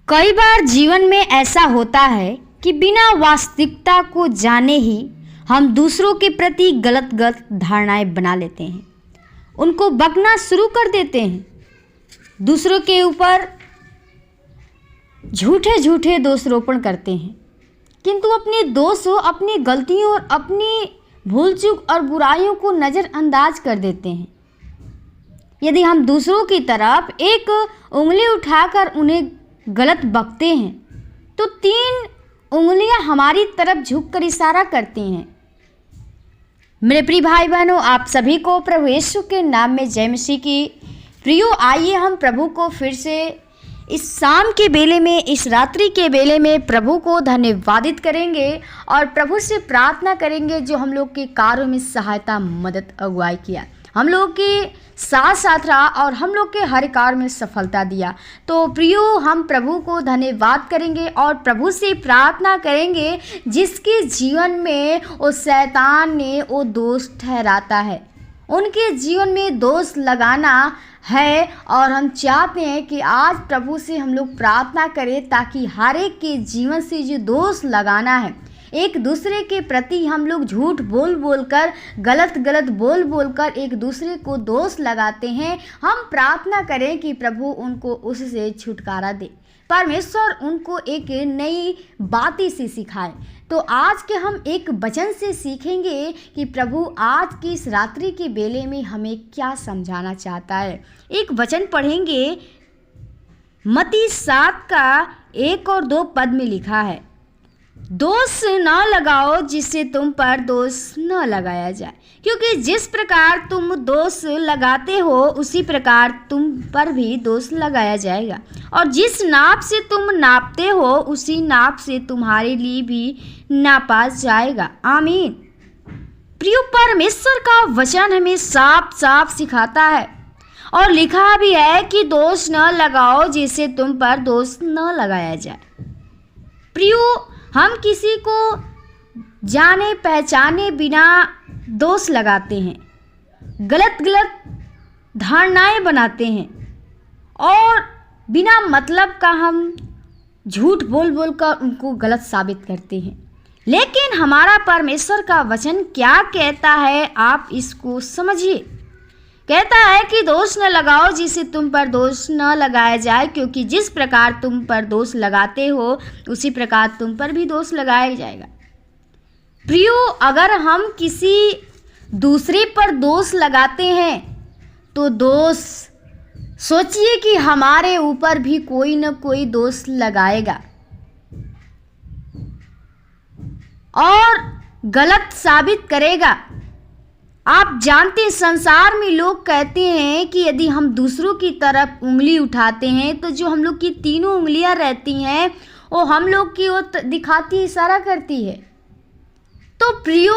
कई बार जीवन में ऐसा होता है कि बिना वास्तविकता को जाने ही हम दूसरों के प्रति गलत गलत धारणाएं बना लेते हैं, उनको बकना शुरू कर देते हैं, दूसरों के ऊपर झूठे झूठे दोषारोपण करते हैं, किंतु अपने दोषों, अपनी गलतियों और अपनी भूल चूक और बुराइयों को नज़रअंदाज कर देते हैं। यदि हम दूसरों की तरफ एक उंगली उठाकर उन्हें गलत बकते हैं तो 3 उंगलियां हमारी तरफ झुककर इशारा करती हैं। मेरे प्रिय भाई बहनों, आप सभी को प्रभु यीशु के नाम में जय मसीह की। प्रियो, आइए हम प्रभु को फिर से इस शाम के बेले में, इस रात्रि के बेले में प्रभु को धन्यवादित करेंगे और प्रभु से प्रार्थना करेंगे जो हम लोग के कार्यों में सहायता, मदद, अगुवाई किया, हम लोग के साथ साथ रहा और हम लोग के हर कार्य में सफलता दिया। तो प्रियो, हम प्रभु को धन्यवाद करेंगे और प्रभु से प्रार्थना करेंगे जिसके जीवन में वो शैतान ने वो दोष ठहराता है, उनके जीवन में दोष लगाना है। और हम चाहते हैं कि आज प्रभु से हम लोग प्रार्थना करें ताकि हर एक के जीवन से जो दोष लगाना है, एक दूसरे के प्रति हम लोग झूठ बोल बोल कर, गलत गलत बोल बोल कर एक दूसरे को दोष लगाते हैं, हम प्रार्थना करें कि प्रभु उनको उससे छुटकारा दे, परमेश्वर उनको एक नई बातें से सिखाए। तो आज के हम एक वचन से सीखेंगे कि प्रभु आज की इस रात्रि के बेले में हमें क्या समझाना चाहता है। एक वचन पढ़ेंगे, मत्ती 7 का 1 और 2 पद में लिखा है, दोष न लगाओ जिससे तुम पर दोष न लगाया जाए, क्योंकि जिस प्रकार तुम दोष लगाते हो उसी प्रकार तुम पर भी दोष लगाया जाएगा, और जिस नाप से तुम नापते हो उसी नाप से तुम्हारे लिए भी नापा जाएगा। आमीन। प्रिय, परमेश्वर का वचन हमें साफ साफ सिखाता है और लिखा भी है कि दोष न लगाओ जिससे तुम पर दोष न लगाया जाए। प्रियो, हम किसी को जाने पहचाने बिना दोष लगाते हैं, गलत गलत धारणाएं बनाते हैं और बिना मतलब का हम झूठ बोल बोल कर उनको गलत साबित करते हैं। लेकिन हमारा परमेश्वर का वचन क्या कहता है, आप इसको समझिए। कहता है कि दोष न लगाओ जिससे तुम पर दोष न लगाया जाए, क्योंकि जिस प्रकार तुम पर दोष लगाते हो उसी प्रकार तुम पर भी दोष लगाया जाएगा। प्रियो, अगर हम किसी दूसरे पर दोष लगाते हैं तो दोष, सोचिए कि हमारे ऊपर भी कोई न कोई दोष लगाएगा और गलत साबित करेगा। आप जानते हैं, संसार में लोग कहते हैं कि यदि हम दूसरों की तरफ उंगली उठाते हैं तो जो हम लोग की 3 उंगलियां रहती हैं वो हम लोग की ओर दिखाती, इशारा करती है। तो प्रियो,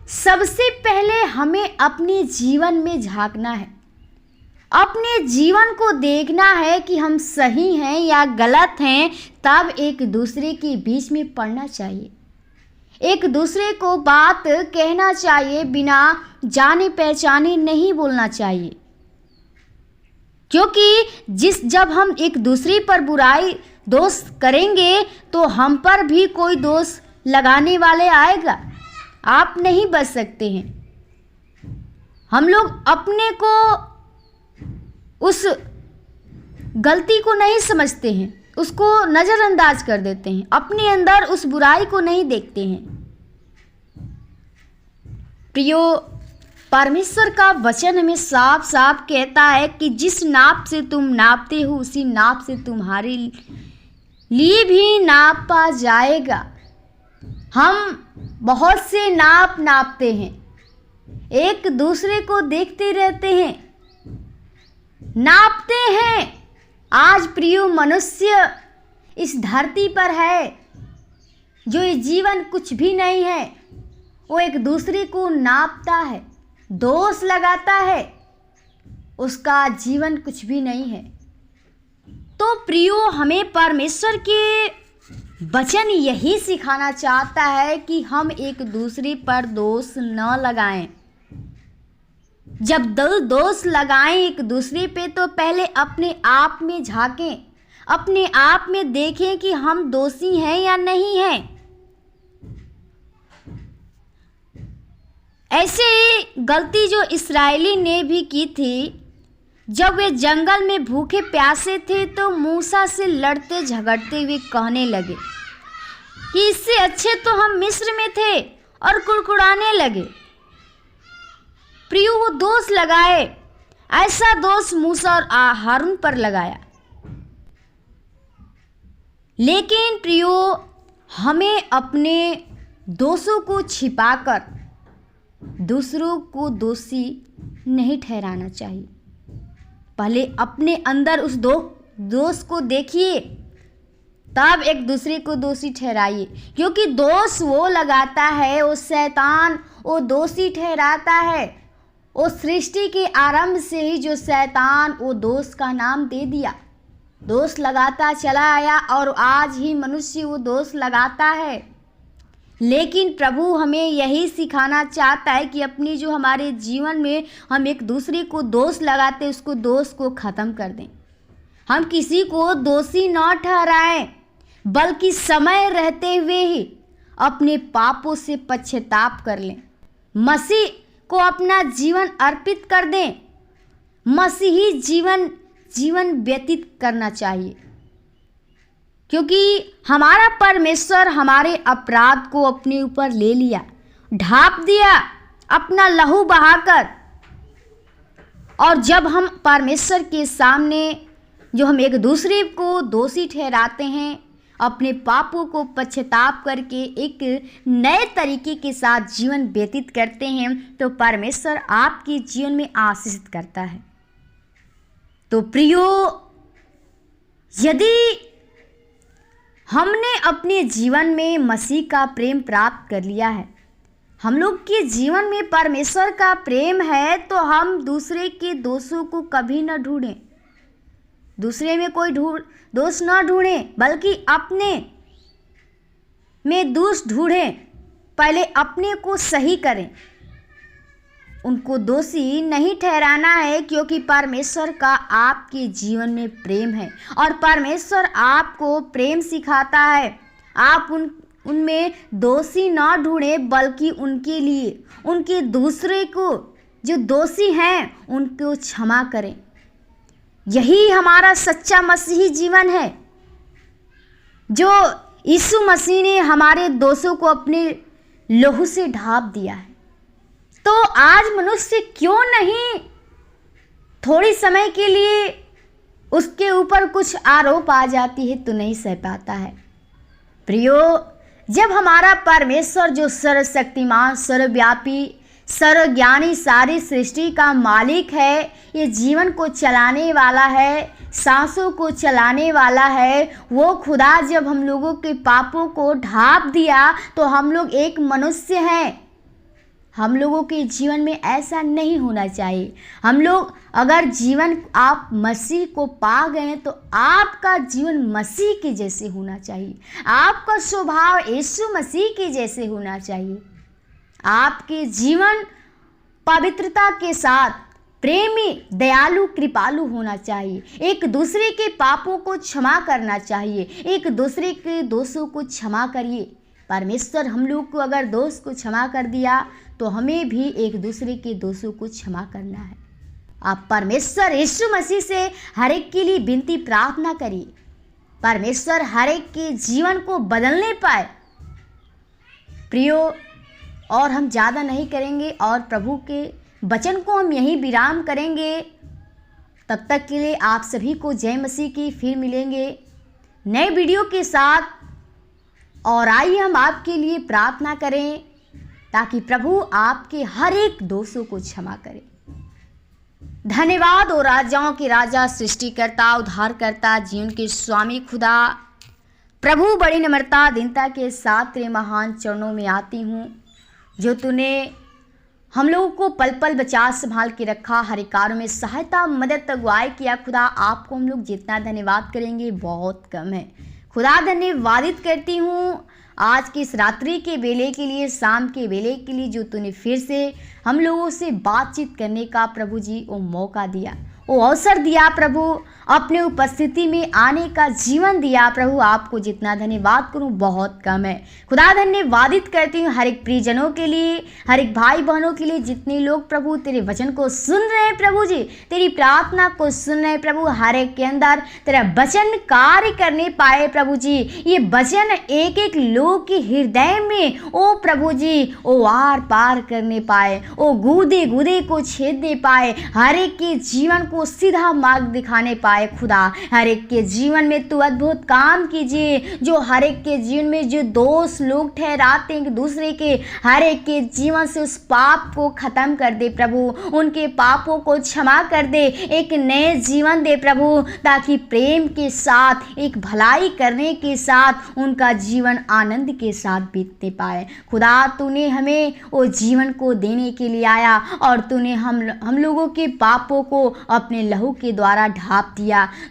सबसे पहले हमें अपने जीवन में झांकना है, अपने जीवन को देखना है कि हम सही हैं या गलत हैं, तब एक दूसरे के बीच में पड़ना चाहिए, एक दूसरे को बात कहना चाहिए, बिना जाने पहचाने नहीं बोलना चाहिए। क्योंकि जब हम एक दूसरे पर बुराई दोष करेंगे तो हम पर भी कोई दोष लगाने वाले आएगा, आप नहीं बच सकते हैं। हम लोग अपने को उस गलती को नहीं समझते हैं, उसको नज़रअंदाज कर देते हैं, अपने अंदर उस बुराई को नहीं देखते हैं। प्रियो, परमेश्वर का वचन हमें साफ साफ कहता है कि जिस नाप से तुम नापते हो उसी नाप से तुम्हारे लिए भी नापा जाएगा। हम बहुत से नाप नापते हैं, एक दूसरे को देखते रहते हैं, नापते हैं। आज प्रियो, मनुष्य इस धरती पर है जो ये जीवन कुछ भी नहीं है, वो एक दूसरे को नापता है, दोष लगाता है, उसका जीवन कुछ भी नहीं है। तो प्रियो, हमें परमेश्वर के वचन यही सिखाना चाहता है कि हम एक दूसरे पर दोष न लगाएं। जब दोष लगाएं एक दूसरे पे तो पहले अपने आप में झांकें, अपने आप में देखें कि हम दोषी हैं या नहीं हैं। ऐसे ही गलती जो इस्राएली ने भी की थी, जब वे जंगल में भूखे प्यासे थे तो मूसा से लड़ते झगड़ते हुए कहने लगे कि इससे अच्छे तो हम मिस्र में थे, और कुड़कुड़ाने लगे। प्रियो, वो दोष लगाए, ऐसा दोष मूसा और हारून पर लगाया। लेकिन प्रियो, हमें अपने दोषों को छिपाकर दूसरों को दोषी नहीं ठहराना चाहिए। पहले अपने अंदर उस दोष को देखिए, तब एक दूसरे को दोषी ठहराइए। क्योंकि दोष वो लगाता है, वो शैतान वो दोषी ठहराता है। वो सृष्टि के आरंभ से ही जो शैतान वो दोष का नाम दे दिया, दोष लगाता चला आया, और आज ही मनुष्य वो दोष लगाता है। लेकिन प्रभु हमें यही सिखाना चाहता है कि अपनी जो हमारे जीवन में हम एक दूसरे को दोष लगाते, उसको दोष को ख़त्म कर दें। हम किसी को दोषी न ठहराएं, बल्कि समय रहते हुए ही अपने पापों से पश्चाताप कर लें, मसीह को अपना जीवन अर्पित कर दें। मसीही जीवन व्यतीत करना चाहिए, क्योंकि हमारा परमेश्वर हमारे अपराध को अपने ऊपर ले लिया, ढाँप दिया अपना लहू बहाकर। और जब हम परमेश्वर के सामने जो हम एक दूसरे को दोषी ठहराते हैं, अपने पापों को पश्चाताप करके एक नए तरीके के साथ जीवन व्यतीत करते हैं, तो परमेश्वर आपके जीवन में आशीषित करता है। तो प्रियो, यदि हमने अपने जीवन में मसीह का प्रेम प्राप्त कर लिया है, हम लोग के जीवन में परमेश्वर का प्रेम है, तो हम दूसरे के दोषों को कभी न ढूंढें, दूसरे में कोई दोष न ढूंढें, बल्कि अपने में दोष ढूंढें। पहले अपने को सही करें, उनको दोषी नहीं ठहराना है, क्योंकि परमेश्वर का आपके जीवन में प्रेम है और परमेश्वर आपको प्रेम सिखाता है। आप उनमें दोषी ना ढूंढें, बल्कि उनके लिए, उनके दूसरे को जो दोषी हैं उनको क्षमा करें। यही हमारा सच्चा मसीही जीवन है, जो यीशु मसीह ने हमारे दोषों को अपने लहू से ढाँप दिया है। तो आज मनुष्य क्यों नहीं थोड़ी समय के लिए उसके ऊपर कुछ आरोप आ जाती है तो नहीं सह पाता है। प्रियो, जब हमारा परमेश्वर जो सर्वशक्तिमान, सर्वव्यापी, सर्वज्ञानी, सारी सृष्टि का मालिक है, ये जीवन को चलाने वाला है, सांसों को चलाने वाला है, वो खुदा जब हम लोगों के पापों को ढाँप दिया तो हम लोग एक मनुष्य हैं। हम लोगों के जीवन में ऐसा नहीं होना चाहिए। हम लोग अगर जीवन आप मसीह को पा गए तो आपका जीवन मसीह के जैसे होना चाहिए, आपका स्वभाव यीशु मसीह के जैसे होना चाहिए। आपके जीवन पवित्रता के साथ प्रेमी, दयालु, कृपालु होना चाहिए। एक दूसरे के पापों को क्षमा करना चाहिए, एक दूसरे के दोषों को क्षमा करिए। परमेश्वर हम लोग को अगर दोष को क्षमा कर दिया तो हमें भी एक दूसरे के दोषों को क्षमा करना है। आप परमेश्वर यीशु मसीह से हर एक के लिए विनती प्रार्थना करिए, परमेश्वर हर एक के जीवन को बदलने पाए। प्रियो, और हम ज़्यादा नहीं करेंगे और प्रभु के वचन को हम यहीं विराम करेंगे। तब तक के लिए आप सभी को जय मसीह की। फिर मिलेंगे नए वीडियो के साथ। और आइए हम आपके लिए प्रार्थना करें ताकि प्रभु आपके हर एक दोषों को क्षमा करे। धन्यवाद। और राजाओं के राजा, सृष्टिकर्ता, उद्धारकर्ता, जीवन के स्वामी खुदा, प्रभु बड़ी नम्रता, दीनता के साथ तेरे महान चरणों में आती हूँ, जो तूने हम लोगों को पल पल बचा संभाल के रखा, हर एक कार्य में सहायता, मदद, अगुवाई किया। खुदा, आपको हम लोग जितना धन्यवाद करेंगे बहुत कम है। खुदा, धन्यवादित करती हूँ आज की इस रात्रि के बेले के लिए, शाम के बेले के लिए, जो तूने फिर से हम लोगों से बातचीत करने का प्रभु जी वो मौका दिया। वो अवसर दिया प्रभु, अपने उपस्थिति में आने का जीवन दिया प्रभु। आपको जितना धन्यवाद करूं बहुत कम है। खुदा धन्यवादित करती हूँ हर एक प्रियजनों के लिए, हर एक भाई बहनों के लिए, जितने लोग प्रभु तेरे वचन को सुन रहे हैं प्रभु जी, तेरी प्रार्थना को सुन रहे हैं प्रभु। हर एक के अंदर तेरा वचन कार्य करने पाए प्रभु जी। ये वचन एक एक लोग के हृदय में ओ प्रभु जी ओ आर पार करने पाए, ओ गूदे गूदे को छेद दे पाए, हर एक के जीवन को सीधा मार्ग दिखाने पाए खुदा। हर एक के जीवन में तू अद्भुत काम कीजिए, जो हर एक के जीवन में जो दोष लोग ठहराते हैं दूसरे के, हर एक के जीवन से उस पाप को खत्म कर दे प्रभु, उनके पापों को क्षमा कर दे, एक नए जीवन दे प्रभु, ताकि प्रेम के साथ, एक भलाई करने के साथ उनका जीवन आनंद के साथ बीतने पाए। खुदा तूने हमें वो जीवन को देने के लिए आया और तूने हम लोगों के पापों को अपने लहू के द्वारा ढाप दिया।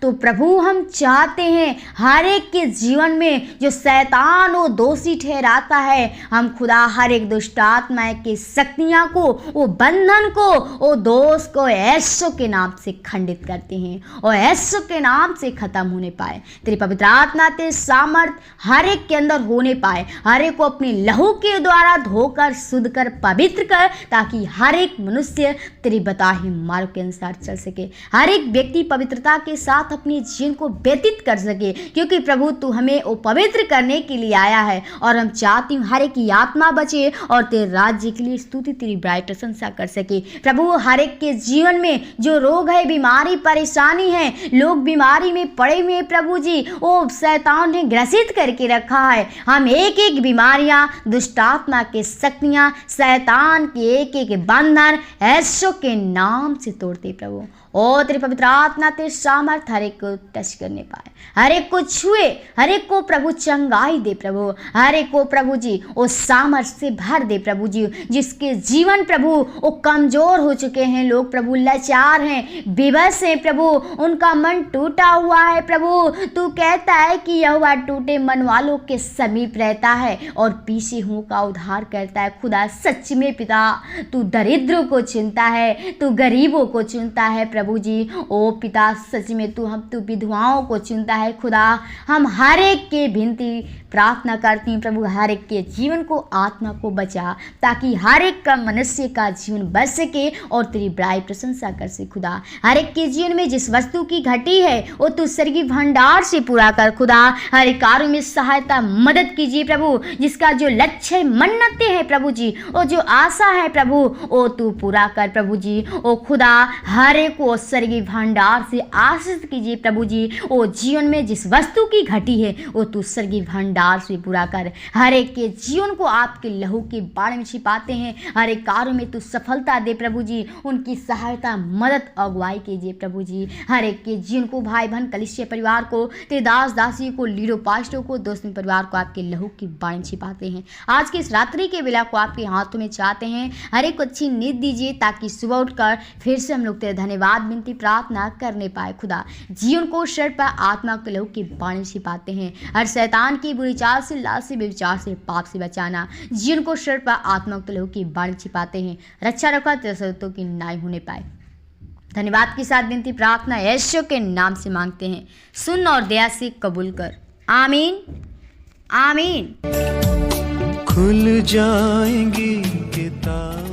तो प्रभु हम चाहते हैं हर एक के जीवन में जो शैतान वो दोषी ठहराता है, हम खुदा हर एक दुष्ट आत्मा की शक्तियां को, वो बंधन को, वो दोष को यीशु के नाम से खंडित करते हैं और यीशु के नाम से खत्म होने पाए। तेरी पवित्र आत्मा तेरे सामर्थ हर एक के अंदर होने पाए, हर एक को अपने लहू के द्वारा धोकर शुद्ध कर पवित्र कर, ताकि हर एक मनुष्य तेरी बताए मार्ग के अनुसार चल सके, हर एक व्यक्ति पवित्रता के साथ अपने जीवन को व्यतीत कर सके, क्योंकि प्रभु तू हमें वो पवित्र करने के लिए आया है। और हम चाहती हूँ हर एक की आत्मा बचे और तेरे राज्य के लिए स्तुति तेरी बड़ाई प्रशंसा कर सके प्रभु। हर एक के जीवन में जो रोग है, बीमारी, परेशानी है, लोग बीमारी में पड़े हुए प्रभु जी, वो शैतान ने ग्रसित करके रखा है। हम एक एक बीमारियां, दुष्ट आत्मा के शक्तियां, शैतान के एक एक बंधन यीशु के नाम से तोड़ते प्रभु। ओ तेरी पवित्र आत्मा तेरे सामर्थ हर एक को टच करने पाए, हर एक को छुए, हर एक को प्रभु चंगाई दे प्रभु, हर एक को प्रभु जी वो सामर्थ से भर दे प्रभु जी, जिसके जीवन प्रभु वो कमजोर हो चुके हैं, लोग प्रभु लाचार हैं, विवश हैं प्रभु, उनका मन टूटा हुआ है प्रभु। तू कहता है कि यहोवा टूटे मन वालों के समीप रहता है और पीछे हुओं का उद्धार करता है। खुदा सच में पिता तू दरिद्रों को चुनता है, तू गरीबों को चुनता है प्रभु जी। ओ पिता सच में तू विधवाओं को चुनता है खुदा। हम हर एक के विनती प्रार्थना करती हैं प्रभु, हर एक के जीवन को, आत्मा को बचा, ताकि हर एक का मनुष्य का जीवन बच सके और तेरी बड़ाई प्रशंसा कर सके खुदा। हर एक के जीवन में जिस वस्तु की घटी है वो तू स्वर्गीय भंडार से पूरा कर खुदा। हर एक कार्य में सहायता मदद कीजिए प्रभु, जिसका जो लक्ष्य मन्नतें हैं प्रभु जी, वो जो आशा है प्रभु वो तू पूरा कर प्रभु जी। ओ खुदा हर एक को स्वर्गीय भंडार से आशीष कीजिए प्रभु जी। वो जीवन में जिस वस्तु की घटी है वो तू स्वर्गीय भंडार से पूरा कर। हर एक के जीवन को आपके लहू के बाड़े में छिपाते हैं, हर एक कार्य में तू सफलता दे प्रभु जी, उनकी सहायता मदद अगुवाई कीजिए प्रभु जी। हर एक के जीवन को, भाई बहन कलीसिया परिवार को, तेरे दास दासी को, लीडर पास्टरों को, दोस्त परिवार को आपके लहू की बाड़े में छिपाते हैं। आज के इस रात्रि के बेला को आपके हाथों में चाहते हैं, हर एक को अच्छी नींद दीजिए, ताकि सुबह उठकर फिर से हम लोग तेरे धन्यवाद विनती प्रार्थना करने पाए खुदा। जीवन को शर पर आत्मा के लहू के बाड़े में छिपाते हैं, हर शैतान की बुरी चाल से, लालच से, व्यभिचार से, पाप से बचाना। जीवन को शर पर आत्मा के लहू की बाड़े में छिपाते हैं, रक्षा रखा तेरे शत्रुओं की नाई होने पाए। धन्यवाद के साथ विनती प्रार्थना यीशु के नाम से मांगते हैं, सुन और दया से कबूल कर। आमीन आमीन। खुल जाएंगी किताब